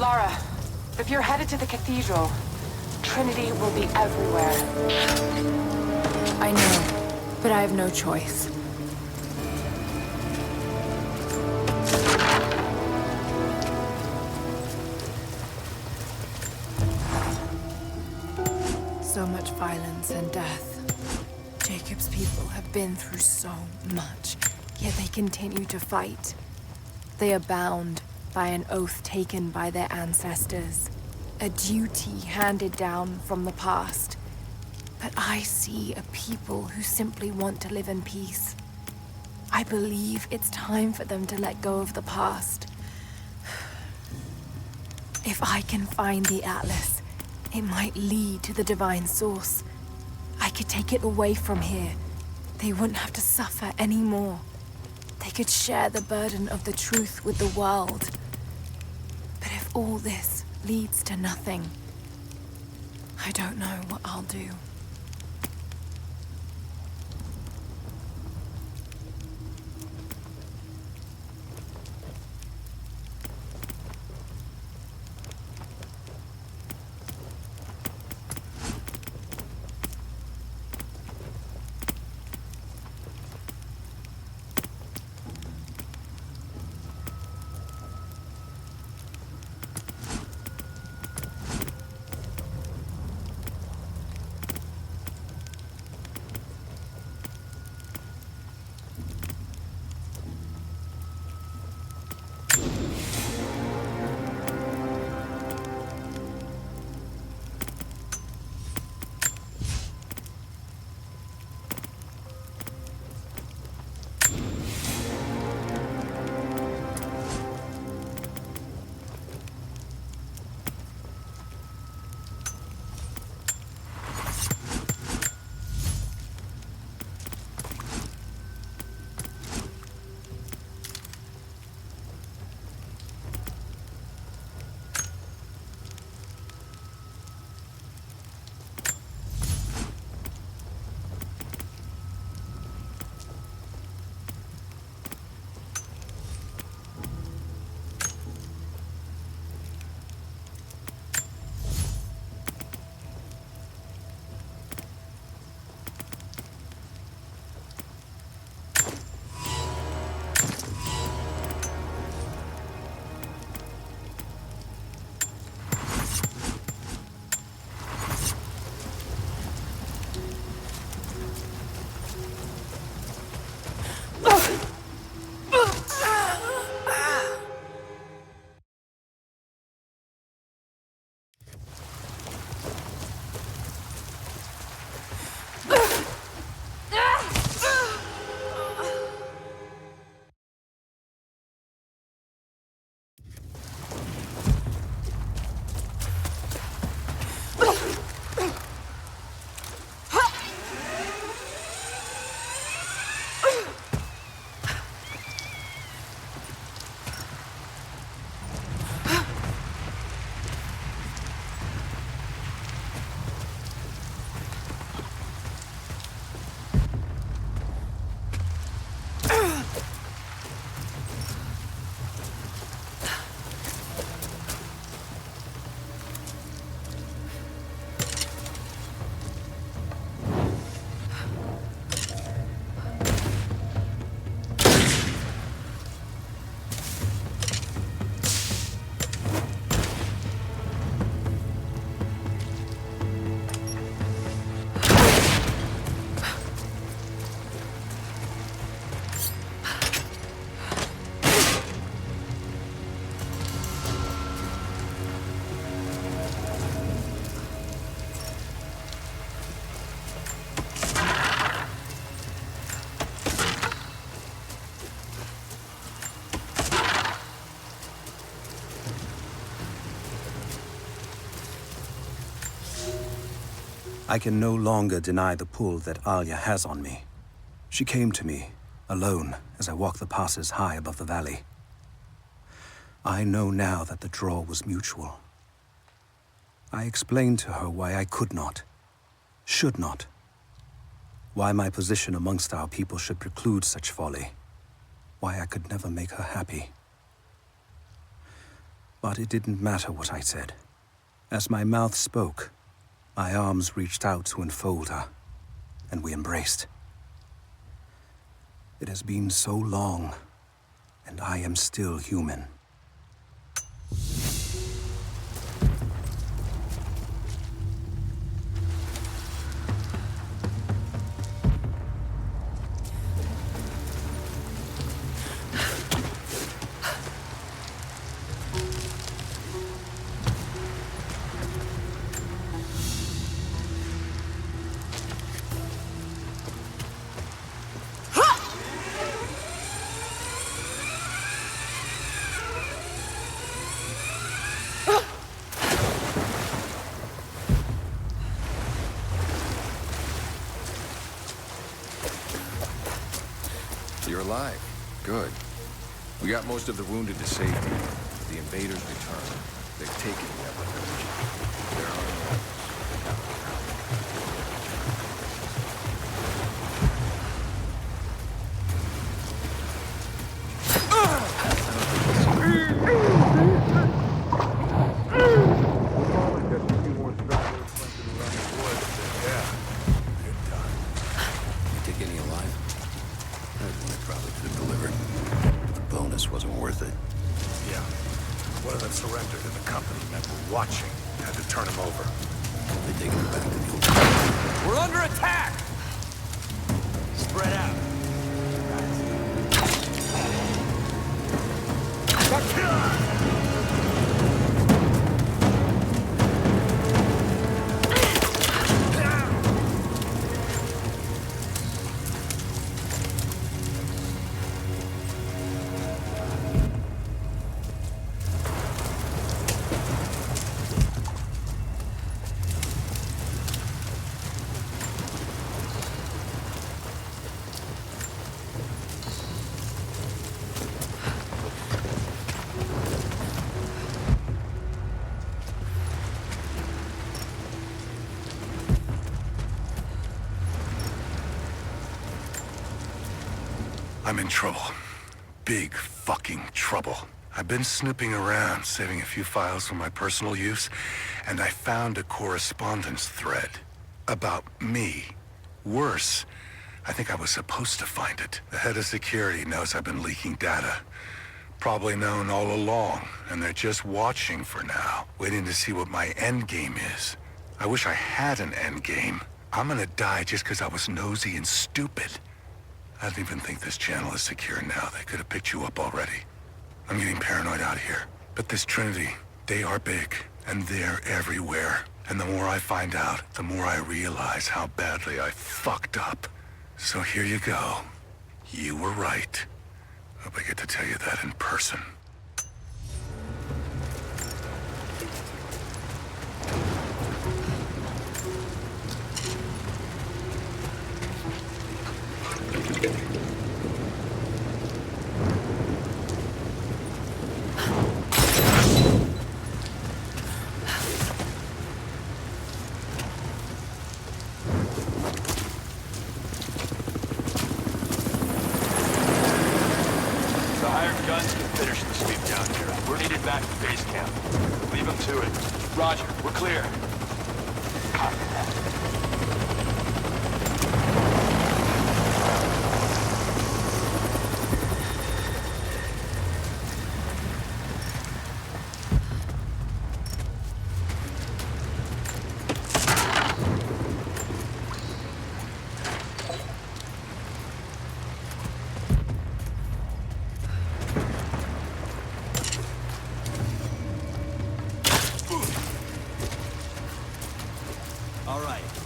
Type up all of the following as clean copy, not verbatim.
Lara, if you're headed to the Cathedral, Trinity will be everywhere. I know, but I have no choice. So much violence and death. Jacob's people have been through so much, yet they continue to fight. They are bound by an oath taken by their ancestors, a duty handed down from the past. But I see a people who simply want to live in peace. I believe it's time for them to let go of the past. If I can find the Atlas, it might lead to the divine source. I could take it away from here. They wouldn't have to suffer anymore. They could share the burden of the truth with the world. But if all this leads to nothing, I don't know what I'll do. I can no longer deny the pull that Alia has on me. She came to me, alone, as I walked the passes high above the valley. I know now that the draw was mutual. I explained to her why I could not, should not. Why my position amongst our people should preclude such folly. Why I could never make her happy. But it didn't matter what I said. As my mouth spoke, my arms reached out to enfold her, and we embraced. It has been so long, and I am still human. You're alive. Good. We got most of the wounded to safety. The invaders return. They've taken the upper village. There are no others. Surrendered and the company men were watching. Had to turn him over. They take him back to the old... We're under attack! Spread out. I'm in trouble. Big fucking trouble. I've been snooping around, saving a few files for my personal use, and I found a correspondence thread about me. Worse, I think I was supposed to find it. The head of security knows I've been leaking data. Probably known all along, and they're just watching for now, waiting to see what my end game is. I wish I had an end game. I'm gonna die just because I was nosy and stupid. I don't even think this channel is secure now. They could have picked you up already. I'm getting paranoid out here. But this Trinity, they are big, and they're everywhere. And the more I find out, the more I realize how badly I fucked up. So here you go. You were right. Hope I get to tell you that in person. Roger, we're clear. Copy that.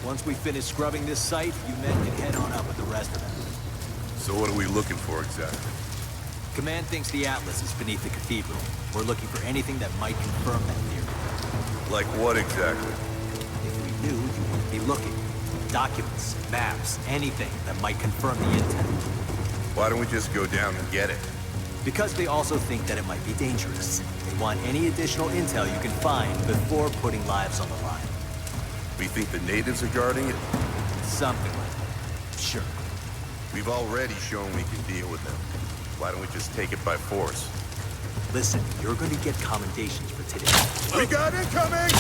Once we finish scrubbing this site, you men can head on up with the rest of them. So what are we looking for exactly? Command thinks the Atlas is beneath the Cathedral. We're looking for anything that might confirm that theory. Like what exactly? If we knew, you wouldn't be looking. Documents, maps, anything that might confirm the intent. Why don't we just go down and get it? Because they also think that it might be dangerous. They want any additional intel you can find before putting lives on the line. We think the natives are guarding it? Something like that. Sure. We've already shown we can deal with them. Why don't we just take it by force? Listen, you're gonna get commendations for today. We got incoming!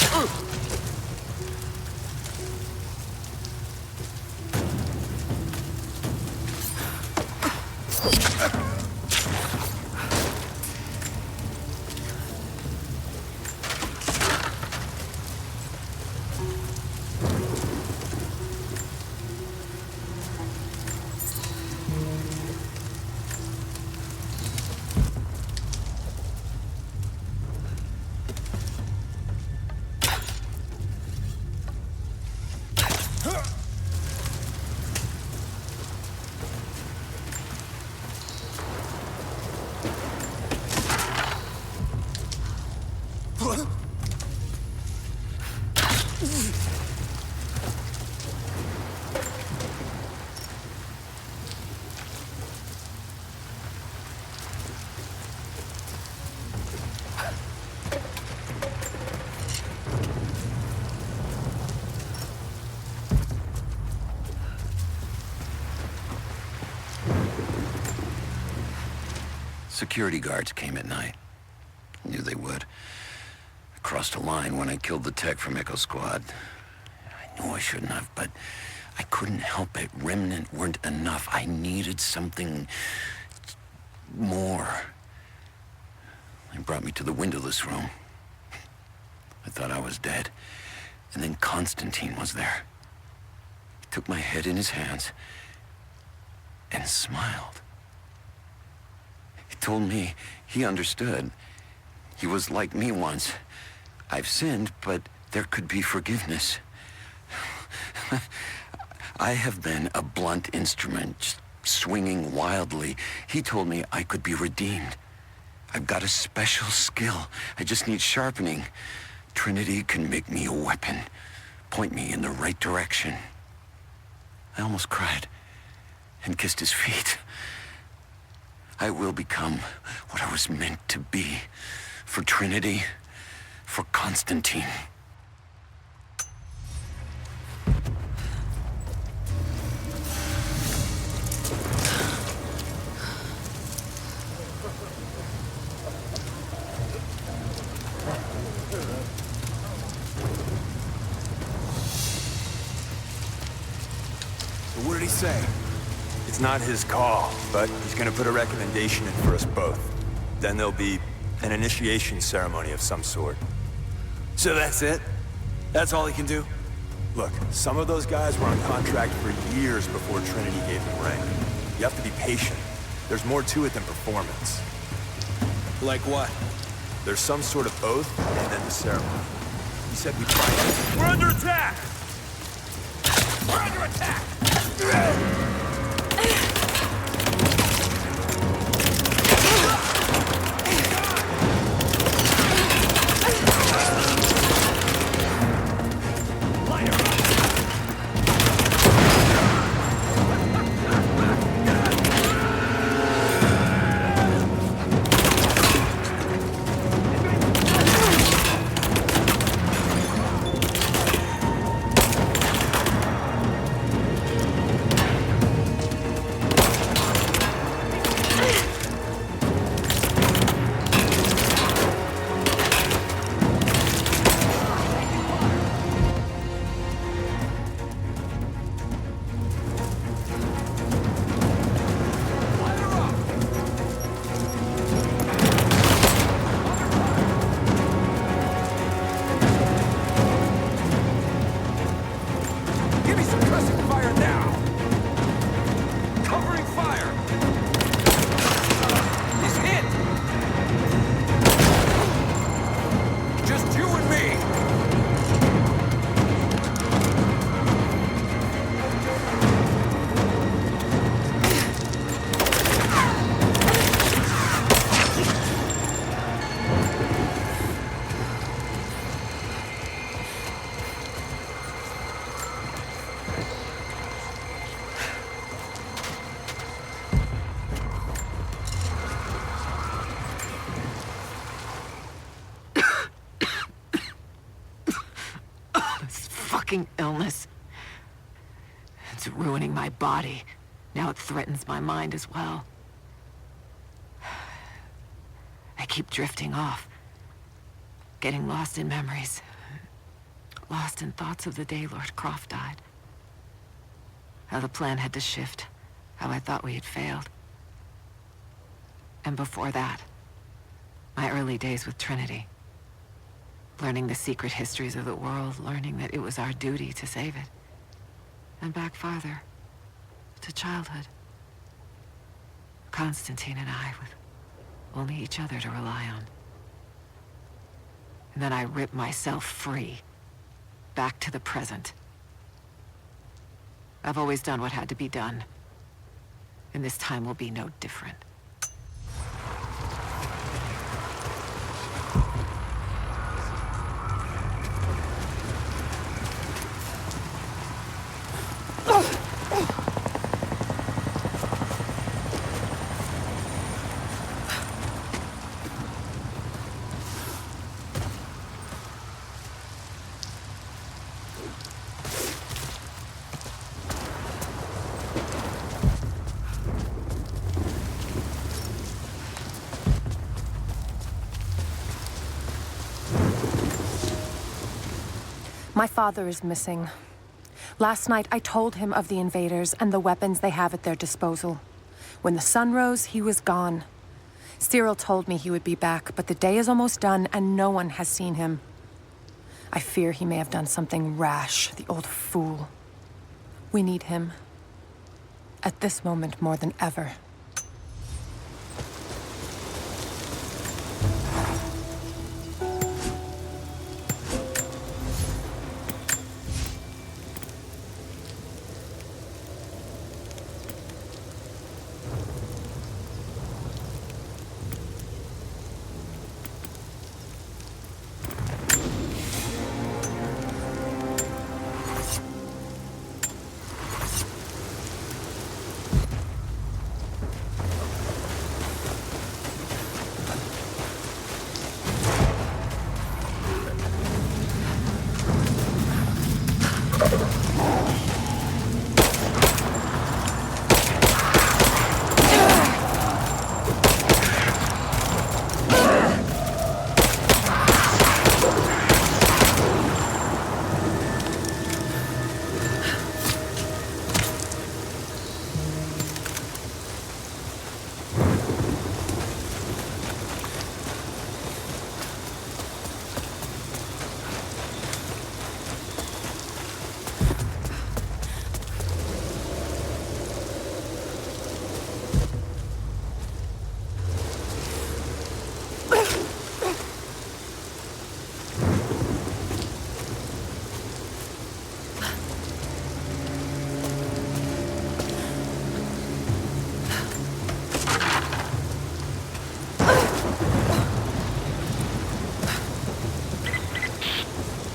Security guards came at night. Knew they would. I crossed a line when I killed the tech from Echo Squad. I knew I shouldn't have, but I couldn't help it. Remnant weren't enough. I needed something more. They brought me to the windowless room. I thought I was dead. And then Constantine was there. He took my head in his hands and smiled. He told me he understood. He was like me once. I've sinned, but there could be forgiveness. I have been a blunt instrument, just swinging wildly. He told me I could be redeemed. I've got a special skill. I just need sharpening. Trinity can make me a weapon, point me in the right direction. I almost cried and kissed his feet. I will become what I was meant to be. For Trinity, for Constantine. So what did he say? It's not his call, but he's gonna put a recommendation in for us both. Then there'll be an initiation ceremony of some sort. So that's it? That's all he can do? Look, some of those guys were on contract for years before Trinity gave them rank. You have to be patient. There's more to it than performance. Like what? There's some sort of oath, and then the ceremony. He said we'd find out. We're under attack! We're under attack! Illness. It's ruining my body. Now it threatens my mind as well. I keep drifting off. Getting lost in memories. Lost in thoughts of the day Lara Croft died. How the plan had to shift. How I thought we had failed. And before that, my early days with Trinity. Learning the secret histories of the world, learning that it was our duty to save it. And back farther, to childhood. Constantine and I, with only each other to rely on. And then I ripped myself free, back to the present. I've always done what had to be done, and this time will be no different. My father is missing. Last night, I told him of the invaders and the weapons they have at their disposal. When the sun rose, he was gone. Cyril told me he would be back, but the day is almost done and no one has seen him. I fear he may have done something rash, the old fool. We need him. At this moment more than ever.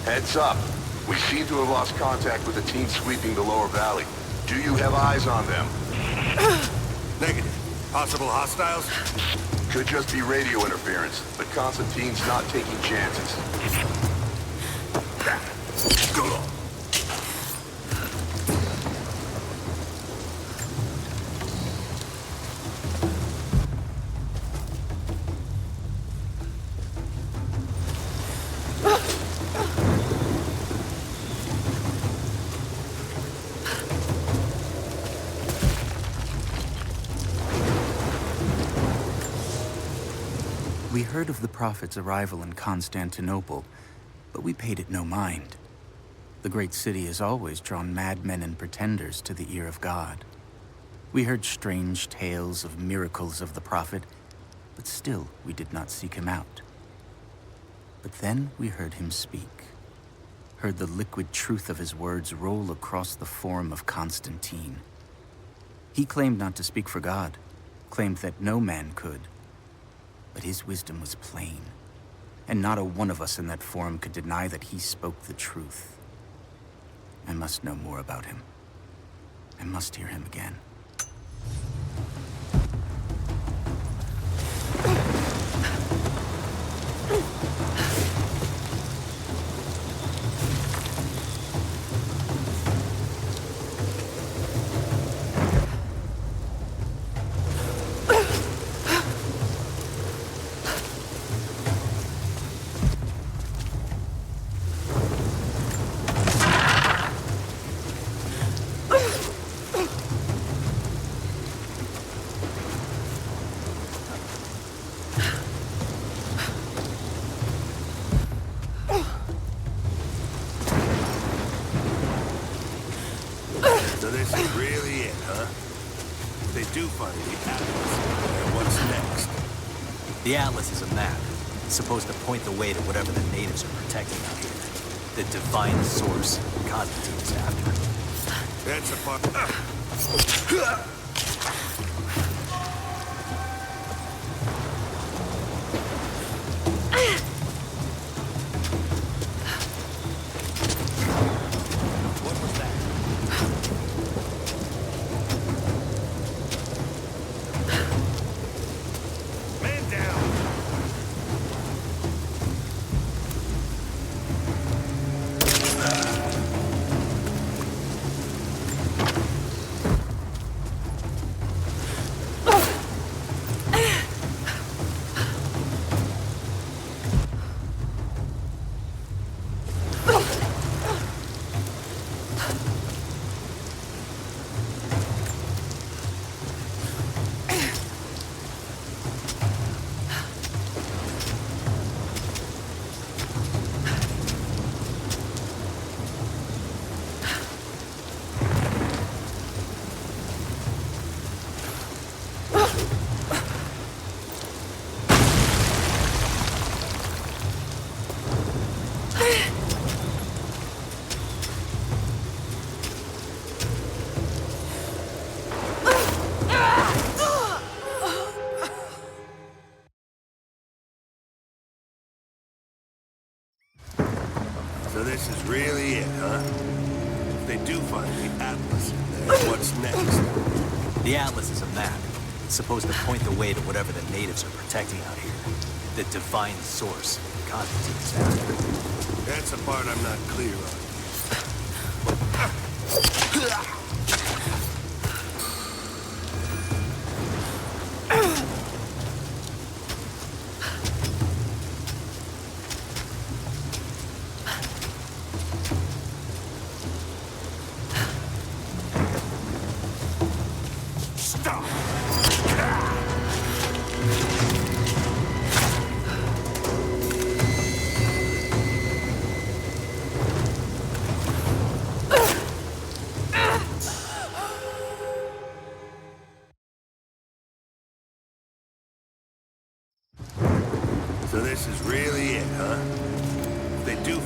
Heads up. We seem to have lost contact with the team sweeping the lower valley. Do you have eyes on them? Negative. Possible hostiles? Could just be radio interference, but Constantine's not taking chances. Go. We heard of the Prophet's arrival in Constantinople, but we paid it no mind. The great city has always drawn madmen and pretenders to the ear of God. We heard strange tales of miracles of the Prophet, but still we did not seek him out. But then we heard him speak, heard the liquid truth of his words roll across the forum of Constantine. He claimed not to speak for God, claimed that no man could. But his wisdom was plain, and not a one of us in that forum could deny that he spoke the truth. I must know more about him. I must hear him again. find the Atlas, what's next? The Atlas is a map. It's supposed to point the way to whatever the natives are protecting out here. The divine source Constantine is after. That's a part... So this is really it, huh? If they do find the Atlas in there, what's next? The Atlas is a map. It's supposed to point the way to whatever the natives are protecting out here. The divine source Constantine is after. That's the part I'm not clear on. So this is really it, huh? If they do...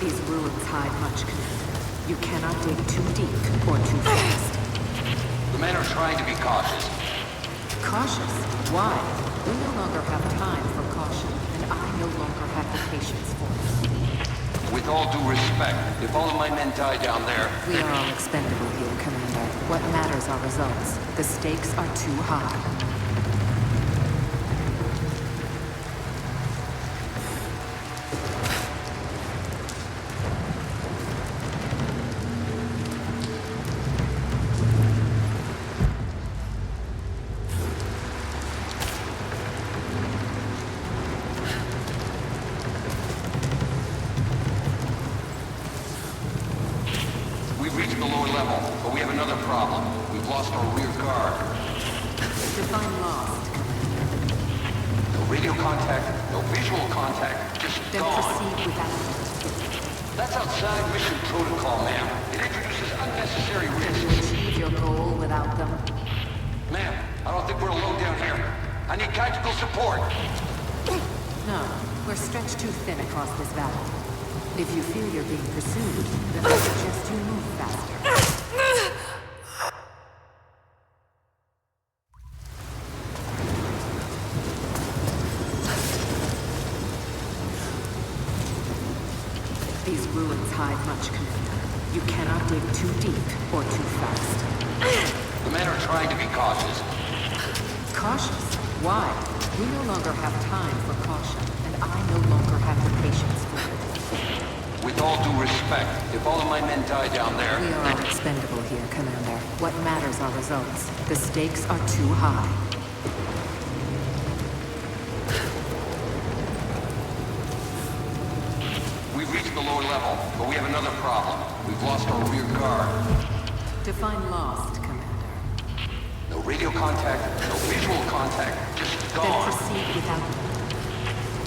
These ruins hide much. You cannot dig too deep or too fast. The men are trying to be cautious. Cautious? Why? We no longer have time for caution, and I no longer have the patience for it. With all due respect, if all of my men die down there... We are all expendable here, Commander. What matters are results. The stakes are too high. contact, no visual contact, just Then gone. proceed without. That's outside mission protocol, ma'am. It introduces unnecessary risks. Achieve your goal without them. Ma'am, I don't think we're alone down here. I need tactical support. No, we're stretched too thin across this valley. If you feel you're being pursued, then I suggest you move faster. These ruins hide much, Commander. You cannot dig too deep or too fast. The men are trying to be cautious. Cautious? Why? We no longer have time for caution, and I no longer have the patience for it. With all due respect, if all of my men die down there... We are all expendable here, Commander. What matters are results. The stakes are too high. We've reached the lower level, but we have another problem. We've lost our rear guard. Define lost, Commander. No radio contact, no visual contact, just Then gone. proceed without them.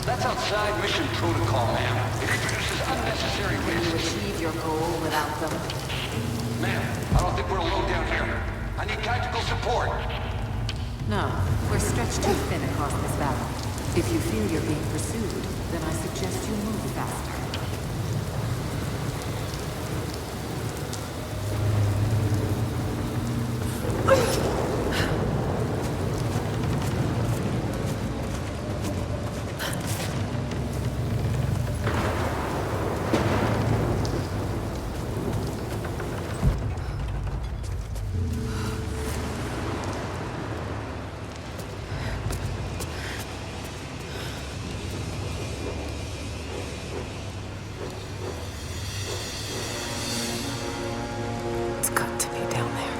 That's outside mission protocol, ma'am. It introduces unnecessary Can you risks. achieve your goal without them? Ma'am, I don't think we're alone down here. I need tactical support. No, we're stretched too thin across this valley. If you feel you're being pursued, then I suggest you move faster. It's got to be down there.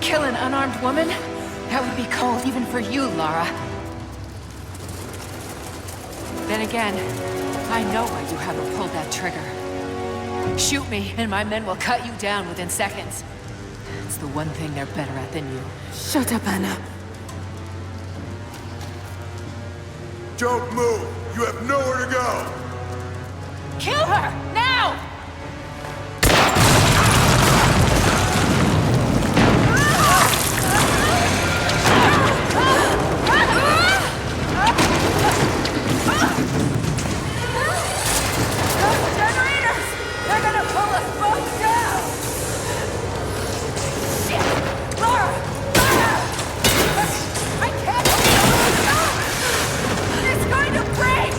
Kill an unarmed woman? That would be cold even for you, Lara. Then again, I know why you haven't pulled that trigger. Shoot me, and my men will cut you down within seconds. It's the one thing they're better at than you. Shut up, Anna. Don't move! You have nowhere to go! Kill her! Now! Those generators! They're gonna pull us both down! Shit! Lara! Lara! I can't! It's going to break!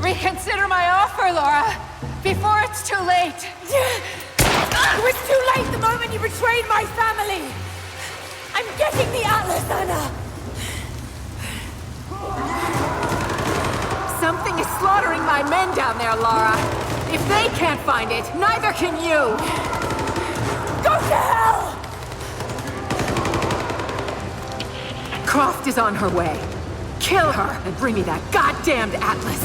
Reconsider my offer, Lara! Before it's too late! It was too late the moment you betrayed my family! I'm getting the Atlas, Anna! Something is slaughtering my men down there, Lara. If they can't find it, neither can you! Go to hell! Croft is on her way. Kill her and bring me that goddamned Atlas.